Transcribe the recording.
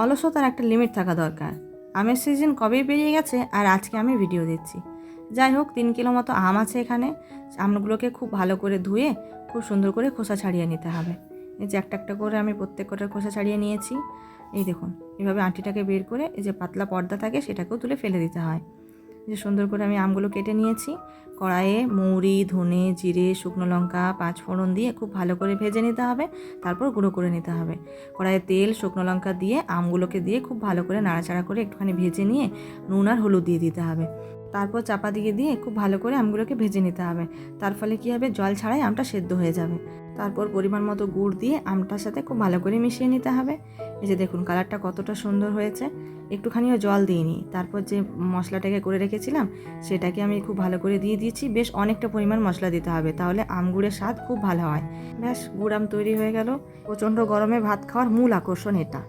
অলসতার একটা লিমিট থাকা দরকার। আমের সিজন কবেই পেরিয়ে গেছে আর আজকে আমি ভিডিও দিচ্ছি। যাই হোক, 3 কিলো মতো আম আছে এখানে। আমগুলোকে খুব ভালো করে ধুয়ে খুব সুন্দর করে খোসা ছাড়িয়ে নিতে হবে। এই যে একটা একটা করে আমি প্রত্যেক কটার খোসা ছাড়িয়ে নিয়েছি। এই দেখুন, এভাবে আঁটিটাকে বের করে এই যে পাতলা পর্দা থাকে সেটাকেও তুলে ফেলে দিতে হয়। যে সুন্দর করে আমি আমগুলো কেটে নিয়েছি। কড়াইয়ে মৌরি, ধনে, জিরে, শুকনো লঙ্কা, 5 ফোড়ন দিয়ে খুব ভালো করে ভেজে নিতে হবে। তারপর গুঁড়ো করে নিতে হবে। কড়াইয়ে তেল, শুকনো লঙ্কা দিয়ে আমগুলোকে দিয়ে খুব ভালো করে নাড়াচাড়া করে একটুখানি ভেজে নিয়ে নুন আর হলুদ দিয়ে দিতে হবে। তারপর চাপা দিয়ে খুব ভালো করে আমগুলোকে ভেজে নিতে হবে। তার ফলে কী হবে, জল ছাড়াই আমটা সেদ্ধ হয়ে যাবে। তারপর পরিমাণ মতো গুড় দিয়ে আমটার সাথে খুব ভালো করে মিশিয়ে নিতে হবে। এই যে দেখুন কালারটা কতটা সুন্দর হয়েছে। একটুখানিও জল দিইনি। তারপর যে মশলাটাকে করে রেখেছিলাম সেটাকে আমি খুব ভালো করে দিয়ে দিয়েছি। বেশ অনেকটা পরিমাণ মশলা দিতে হবে, তাহলে আম গুড়ের স্বাদ খুব ভালো হয়। ব্যাস, গুড় আম তৈরি হয়ে গেল। প্রচণ্ড গরমে ভাত খাওয়ার মূল আকর্ষণ এটা।